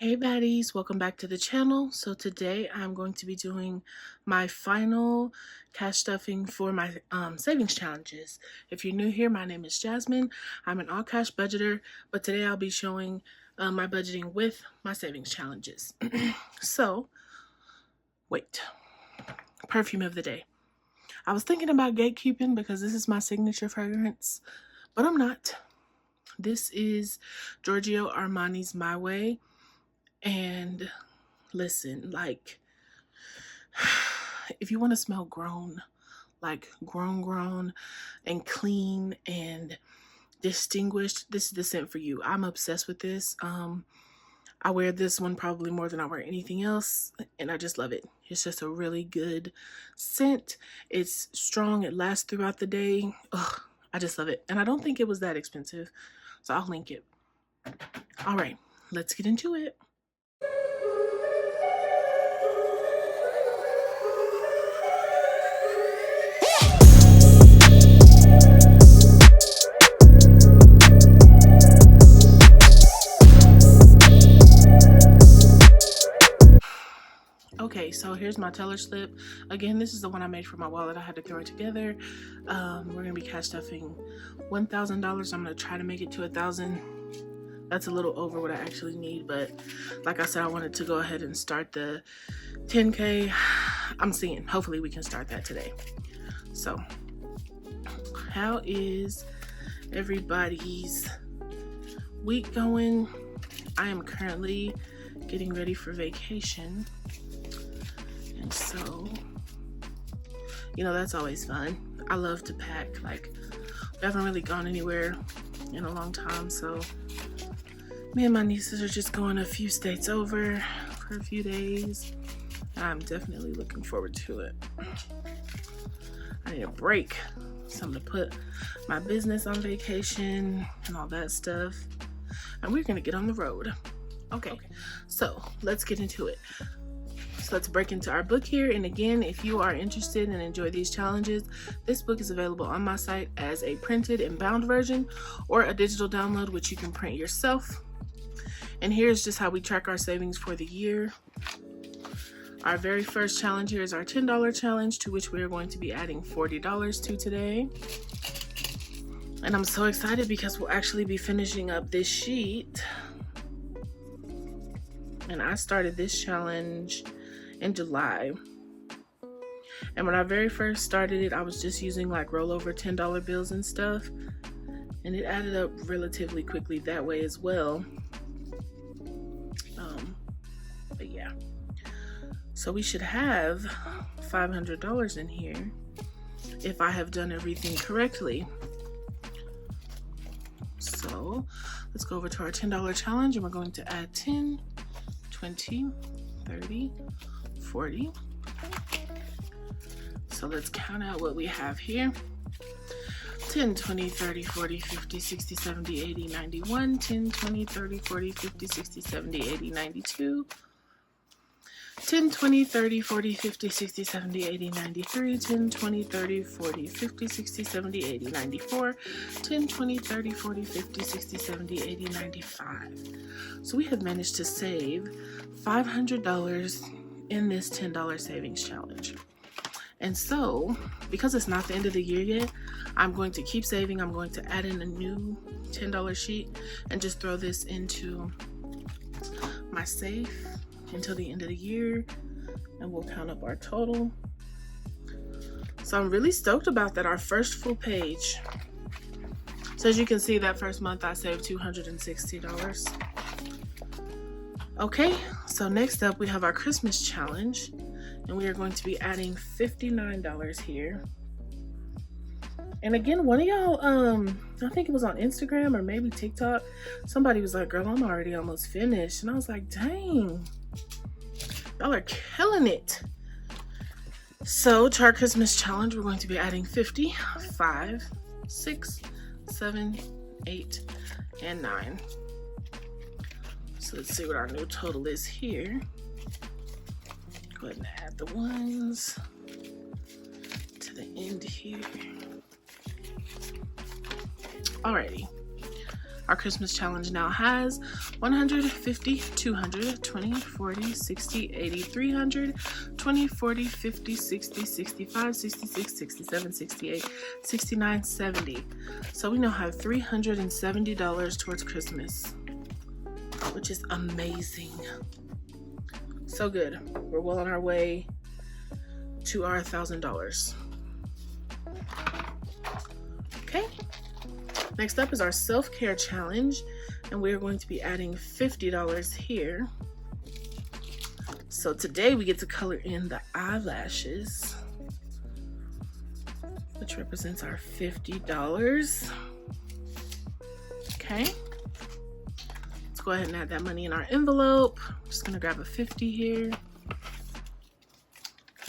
Hey baddies, welcome back to the channel. So today I'm going to be doing my final cash stuffing for my savings challenges. If you're new here, my name is Jasmine. I'm an all cash budgeter, but today I'll be showing my budgeting with my savings challenges. So, wait, perfume of the day. I was thinking about gatekeeping because this is my signature fragrance, but I'm not. This is Giorgio Armani's My Way. And listen, like, if you want to smell grown, like grown and clean and distinguished, this is the scent for you. I'm obsessed with this. I wear this one probably more than I wear anything else, and I just love it. It's just a really good scent. It's strong. It lasts throughout the day. Ugh, I just love it. And I don't think it was that expensive, so I'll link it. All right, let's get into it. Okay, so here's my teller slip. Again, this is the one I made for my wallet. I had to throw it together. We're gonna be cash stuffing $1,000. I'm gonna try to make it to 1,000. That's a little over what I actually need, but like I said, I wanted to go ahead and start the 10K. I'm seeing, hopefully we can start that today. So, how is everybody's week going? I am currently getting ready for vacation. And so, you know, that's always fun. I love to pack. Like, we haven't really gone anywhere in a long time, so me and my nieces are just going a few states over for a few days. I'm definitely looking forward to it. I need a break, so I'm gonna put my business on vacation and all that stuff, and we're gonna get on the road. Okay, so let's get into it. So let's break into our book here. And again, if you are interested and enjoy these challenges, this book is available on my site as a printed and bound version or a digital download, which you can print yourself. And here's just how we track our savings for the year. Our very first challenge here is our $10 challenge, to which we are going to be adding $40 to today. And I'm so excited because we'll actually be finishing up this sheet. And I started this challenge in July. And when I very first started it, I was just using like rollover $10 bills and stuff. And it added up relatively quickly that way as well. But yeah. So we should have $500 in here if I have done everything correctly. So let's go over to our $10 challenge, and we're going to add 10, 20, 30, 40. So let's count out what we have here. 10, 20, 30, 40, 50, 60, 70, 80, 91. 10, 20, 30, 40, 50, 60, 70, 80, 92. 10, 20, 30, 40, 50, 60, 70, 80, 93. 10, 20, 30, 40, 50, 60, 70, 80, 94. 10, 20, 30, 40, 50, 60, 70, 80, 95. So we have managed to save $500 in this $10 savings challenge. And so, because it's not the end of the year yet, I'm going to keep saving. I'm going to add in a new $10 sheet and just throw this into my safe until the end of the year, and we'll count up our total. So I'm really stoked about that. Our first full page. So as you can see, that first month I saved $260. Okay, so next up we have our Christmas challenge, and we are going to be adding $59 here. And again, one of y'all, I think it was on Instagram or maybe TikTok, somebody was like, girl, I'm already almost finished. And I was like, dang, y'all are killing it. So to our Christmas challenge, we're going to be adding 50, 5, 6, 7, 8, and 9. So let's see what our new total is here. Go ahead and add the ones to the end here. Alrighty. Our Christmas challenge now has 100, 50, 200, 20, 40, 60, 80, 300, 20, 40, 50, 60, 65, 66, 67, 68, 69, 70. So we now have $370 towards Christmas, which is amazing. So good. We're well on our way to our $1,000. Okay. Next up is our self-care challenge, and we are going to be adding $50 here. So today we get to color in the eyelashes, which represents our $50. Okay. Let's go ahead and add that money in our envelope. I'm just gonna grab a 50 here.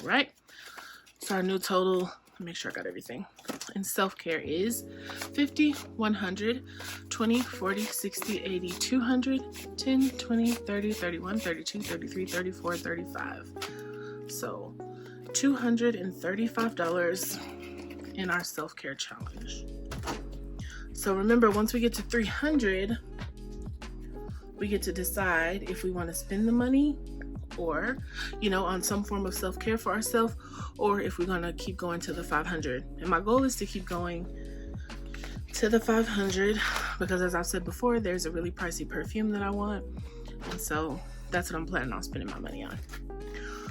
All right. So our new total, make sure I got everything. And self-care is 50, 100, 20, 40, 60, 80, 200, 10, 20, 30, 31, 32, 33, 34, 35. So $235 in our self-care challenge. So remember, once we get to 300, we get to decide if we want to spend the money or, on some form of self-care for ourselves, or if we're going to keep going to the 500. And my goal is to keep going to the 500 because, as I've said before, there's a really pricey perfume that I want. And so that's what I'm planning on spending my money on.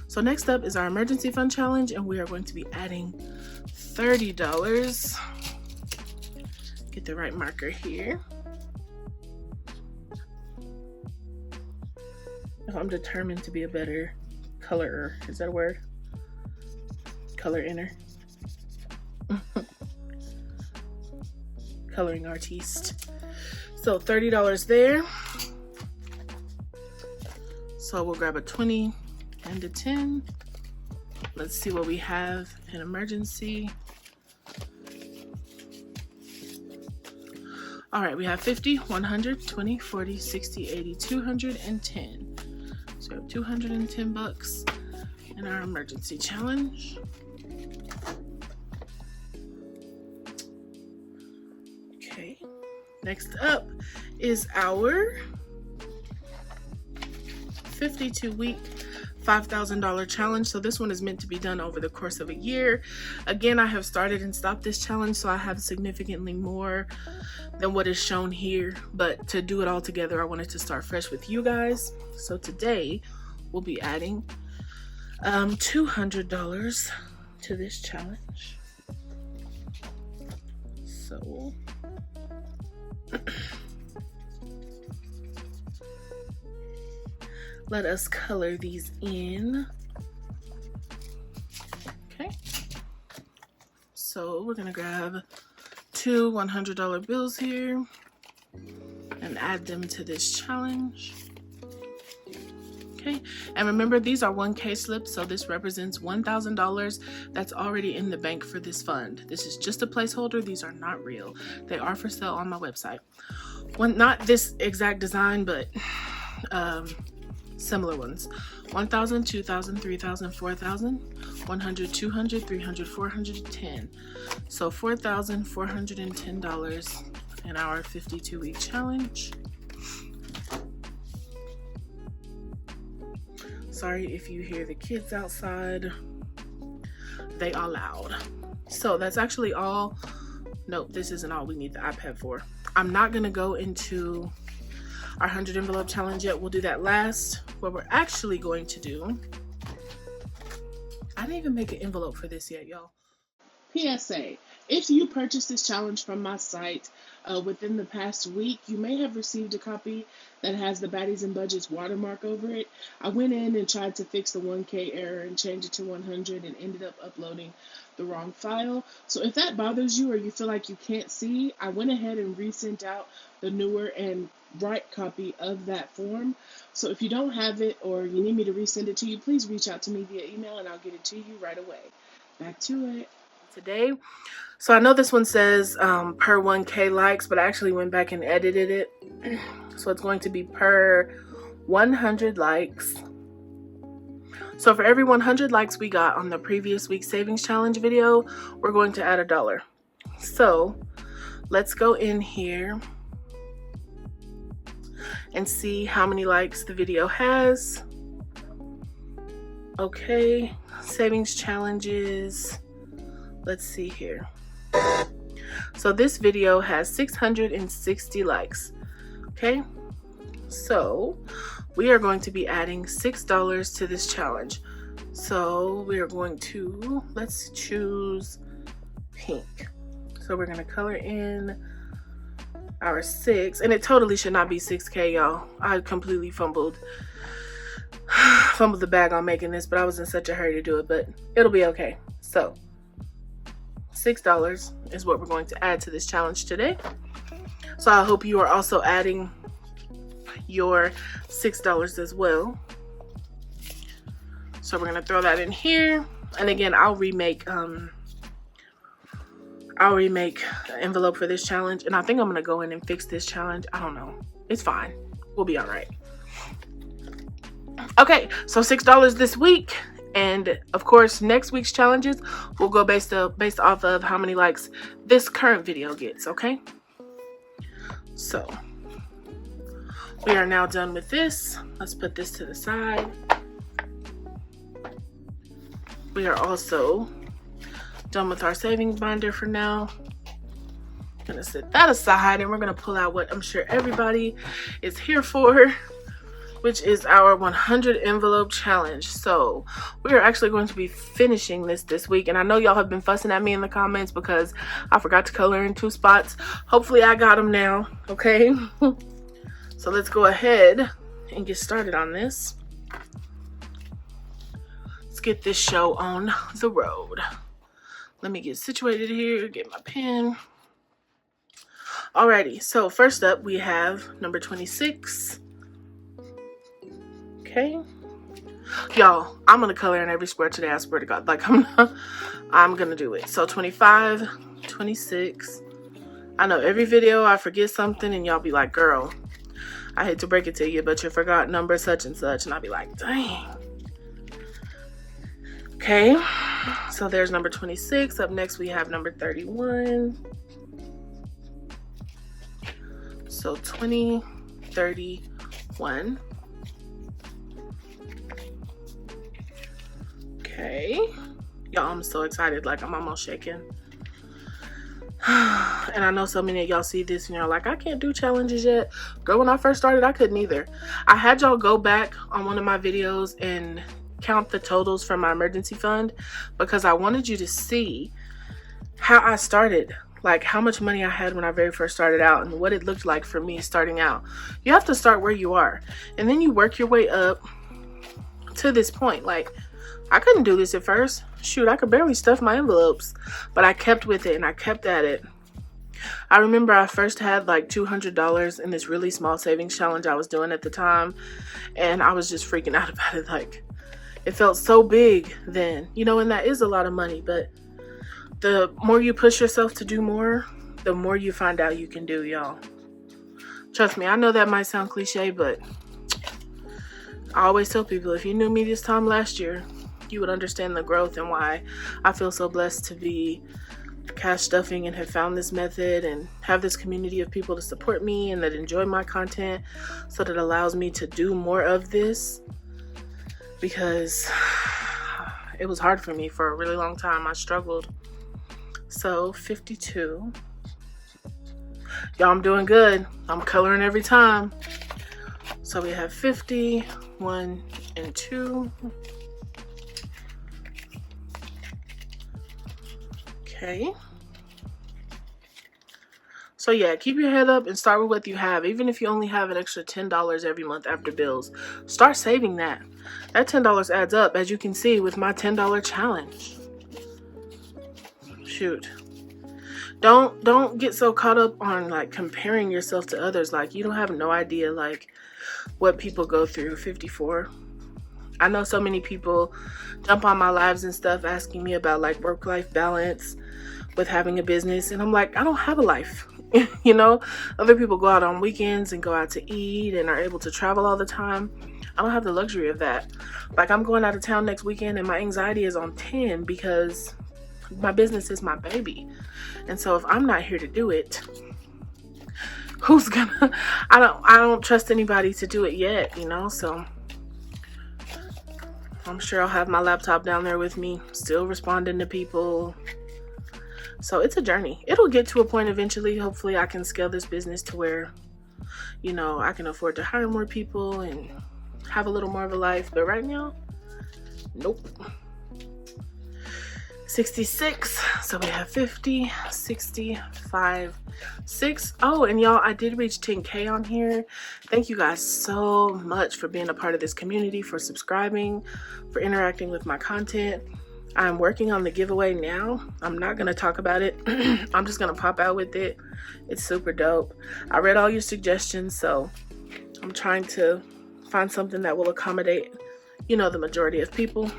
So next up is our emergency fund challenge, and we are going to be adding $30. Get the right marker here. I'm determined to be a better colorer. Is that a word? Color inner. Coloring artiste. So $30 there. So we'll grab a 20 and a 10. Let's see what we have in emergency. All right, we have 50, 100, 20, 40, 60, 80, 200, and 10. So we have $210 in our emergency challenge. Okay, next up is our 52-week $5,000 challenge. So this one is meant to be done over the course of a year. Again, I have started and stopped this challenge, so I have significantly more than what is shown here, but to do it all together, I wanted to start fresh with you guys. So today we'll be adding $200 to this challenge. So let us color these in. Okay, so we're gonna grab two $100 bills here and add them to this challenge. Okay, and remember, these are 1K slips, so this represents $1,000 that's already in the bank for this fund. This is just a placeholder. These are not real. They are for sale on my website. Not this exact design, but similar ones. 1,000, 2,000, 3,000, 4,000, 100, 200, 300, 400, 10. So $4,410 in our 52-week challenge. Sorry if you hear the kids outside. They are loud. So that's actually all. Nope, this isn't all we need the iPad for. I'm not gonna go into our 100 envelope challenge yet. We'll do that last. What we're actually going to do, I didn't even make an envelope for this yet, y'all. PSA, if you purchased this challenge from my site within the past week, you may have received a copy that has the Baddies and Budgets watermark over it. I went in and tried to fix the 1K error and change it to 100 and ended up uploading the wrong file. So if that bothers you or you feel like you can't see, I went ahead and resent out the newer and right copy of that form. So if you don't have it or you need me to resend it to you, please reach out to me via email and I'll get it to you right away. Back to it. Today, so I know this one says per 1K likes, but I actually went back and edited it. So it's going to be per 100 likes. So for every 100 likes we got on the previous week's savings challenge video, we're going to add $1. So let's go in here and see how many likes the video has. Okay, savings challenges. Let's see here. So this video has 660 likes. Okay, so we are going to be adding $6 to this challenge. So we are going to, let's choose pink. So we're going to color in our 6, and it totally should not be 6K, y'all. I completely fumbled the bag on making this, but I was in such a hurry to do it, but it'll be okay. So $6 is what we're going to add to this challenge today. So I hope you are also adding your $6 as well. So we're gonna throw that in here, and again, I'll remake an envelope for this challenge, and I think I'm gonna go in and fix this challenge. I don't know, it's fine, we'll be all right. Okay, so $6 this week, and of course next week's challenges will go based off of how many likes this current video gets. Okay, so we are now done with this. Let's put this to the side. We are also done with our savings binder for now. I'm gonna set that aside, and we're gonna pull out what I'm sure everybody is here for, which is our 100 envelope challenge. So we are actually going to be finishing this week, and I know y'all have been fussing at me in the comments because I forgot to color in 2 spots. Hopefully I got them now. Okay. So let's go ahead and get started on this. Let's get this show on the road. Let me get situated here, get my pen. Alrighty, so first up we have number 26. Okay. Y'all, I'm gonna color in every square today, I swear to God. Like, I'm gonna do it. So 25, 26. I know every video I forget something and y'all be like, girl, I hate to break it to you, but you forgot number such and such. And I'll be like, dang. Okay, so there's number 26. Up next we have number 31. So 20, 31. Okay. Y'all, I'm so excited. Like, I'm almost shaking. And I know so many of y'all see this and you're like, I can't do challenges yet. Girl, when I first started, I couldn't either. I had y'all go back on one of my videos and count the totals from my emergency fund because I wanted you to see how I started, like how much money I had when I very first started out and what it looked like for me starting out. You have to start where you are, and then you work your way up to this point. Like, I couldn't do this at first. Shoot, I could barely stuff my envelopes, but I kept with it and I kept at it. I remember I first had like $200 in this really small savings challenge I was doing at the time, and I was just freaking out about it. Like, it felt so big then, you know, and that is a lot of money, but the more you push yourself to do more, the more you find out you can do, y'all. Trust me, I know that might sound cliche, but I always tell people, if you knew me this time last year, you would understand the growth and why I feel so blessed to be cash stuffing and have found this method and have this community of people to support me and that enjoy my content, so that allows me to do more of this, because it was hard for me for a really long time. I struggled. So 52. Y'all, I'm doing good. I'm coloring every time. So we have 50, 1 and 2. Okay. So yeah, keep your head up and start with what you have. Even if you only have an extra $10 every month after bills, start saving that. That $10 adds up, as you can see with my $10 challenge. Shoot. Don't get so caught up on like comparing yourself to others. Like, you don't have no idea like what people go through. 54. I know so many people jump on my lives and stuff asking me about like work-life balance with having a business, and I'm like, I don't have a life. You know, other people go out on weekends and go out to eat and are able to travel all the time. I don't have the luxury of that. Like, I'm going out of town next weekend and my anxiety is on 10 because my business is my baby. And so if I'm not here to do it, who's gonna, I don't trust anybody to do it yet, you know, so I'm sure I'll have my laptop down there with me, still responding to people. So it's a journey. It'll get to a point eventually. Hopefully I can scale this business to where, you know, I can afford to hire more people and have a little more of a life. But right now, nope. 66. So we have 50, 65, 6. Oh, and y'all, I did reach 10K on here. Thank you guys so much for being a part of this community, for subscribing, for interacting with my content. I'm working on the giveaway now. I'm not going to talk about it. I'm just going to pop out with it. It's super dope. I read all your suggestions, so I'm trying to find something that will accommodate, you know, the majority of people.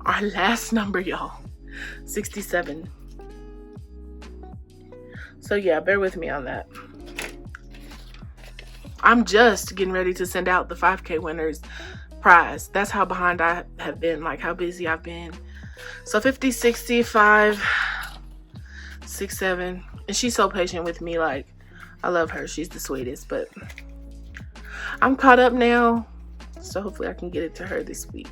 Our last number, y'all, 67. So yeah, bear with me on that. I'm just getting ready to send out the 5K winners prize. That's how behind I have been, like how busy I've been. So 50, 65, 6, 7. And she's so patient with me. Like, I love her. She's the sweetest. But I'm caught up now. So hopefully I can get it to her this week.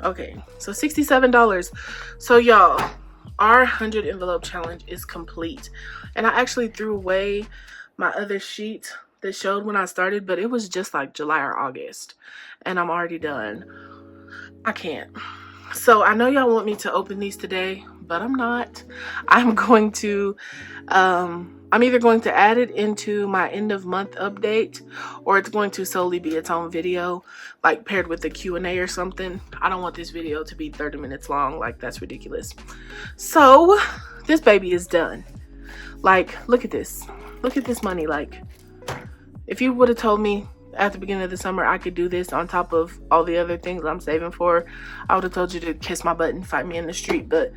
Okay, so $67. So y'all, our 100 envelope challenge is complete. And I actually threw away my other sheet that showed when I started, but it was just like July or August. And I'm already done. I can't. So I know y'all want me to open these today, but I'm not. I'm going to, I'm either going to add it into my end of month update, or it's going to solely be its own video, like paired with the Q&A or something. I don't want this video to be 30 minutes long. Like, that's ridiculous. So this baby is done. Like, look at this. Look at this money. Like, if you would have told me at the beginning of the summer I could do this on top of all the other things I'm saving for, I would have told you to kiss my butt and fight me in the street. But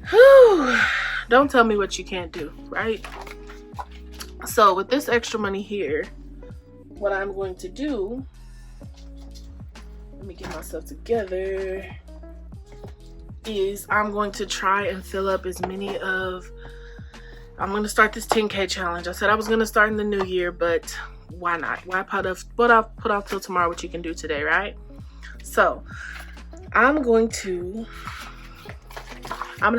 whew, don't tell me what you can't do, right? So with this extra money here, what I'm going to do, let me get myself together, is I'm going to try and fill up as many of, I'm going to start this 10K challenge. I said I was going to start in the new year, but why not? Why put off till tomorrow what you can do today, right? So I'm gonna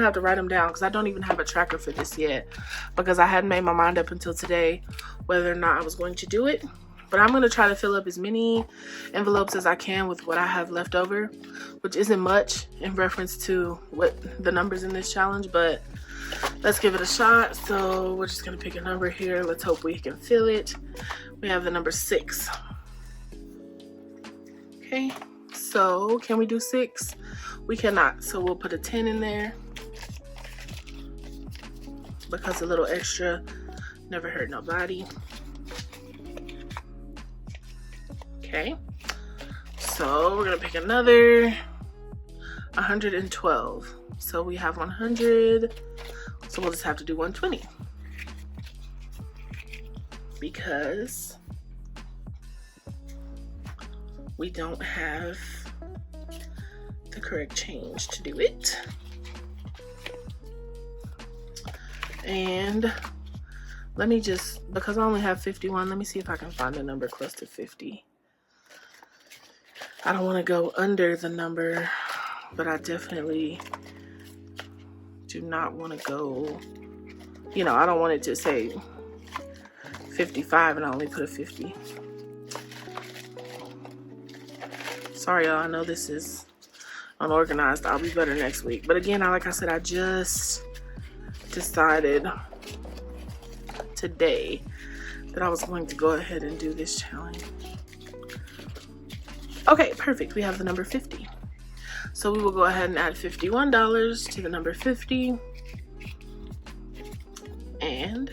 have to write them down, because I don't even have a tracker for this yet, because I hadn't made my mind up until today whether or not I was going to do it. But I'm going to try to fill up as many envelopes as I can with what I have left over, which isn't much in reference to what the numbers in this challenge, but let's give it a shot. So we're just going to pick a number here. Let's hope we can fill it. We have the number 6. Okay, so can we do 6? We cannot, so we'll put a 10 in there, because a little extra never hurt nobody. Okay, so we're gonna pick another 112. So we have 100, so we'll just have to do 120, because we don't have the correct change to do it. And let me just, because I only have 51, let me see if I can find a number close to 50. I don't want to go under the number, but I definitely do not want to go, you know, I don't want it to say 55 and I only put a 50. Sorry, y'all, I know this is unorganized. I'll be better next week. But again, like I said, I just decided today that I was going to go ahead and do this challenge. Okay, perfect. We have the number 50. So we will go ahead and add $51 to the number 50. And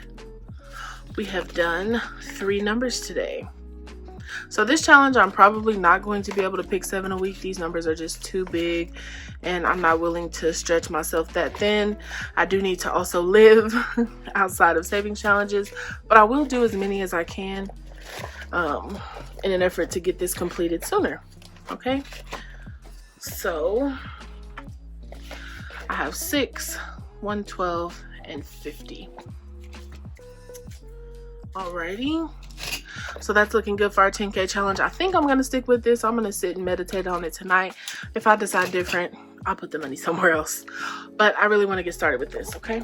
we have done 3 numbers today. So this challenge, I'm probably not going to be able to pick 7 a week. These numbers are just too big, and I'm not willing to stretch myself that thin. I do need to also live outside of savings challenges, but I will do as many as I can in an effort to get this completed sooner. Okay, so I have 6, 112, and 50. Alrighty. So that's looking good for our 10K challenge. I think I'm going to stick with this. I'm going to sit and meditate on it tonight. If I decide different, I'll put the money somewhere else. But I really want to get started with this, okay?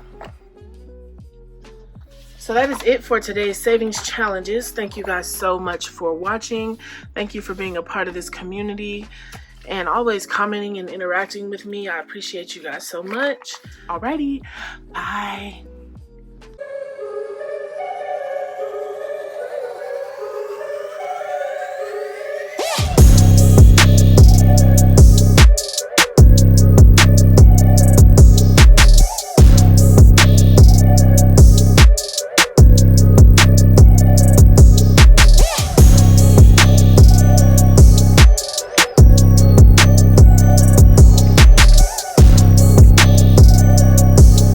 So that is it for today's savings challenges. Thank you guys so much for watching. Thank you for being a part of this community and always commenting and interacting with me. I appreciate you guys so much. Alrighty, bye.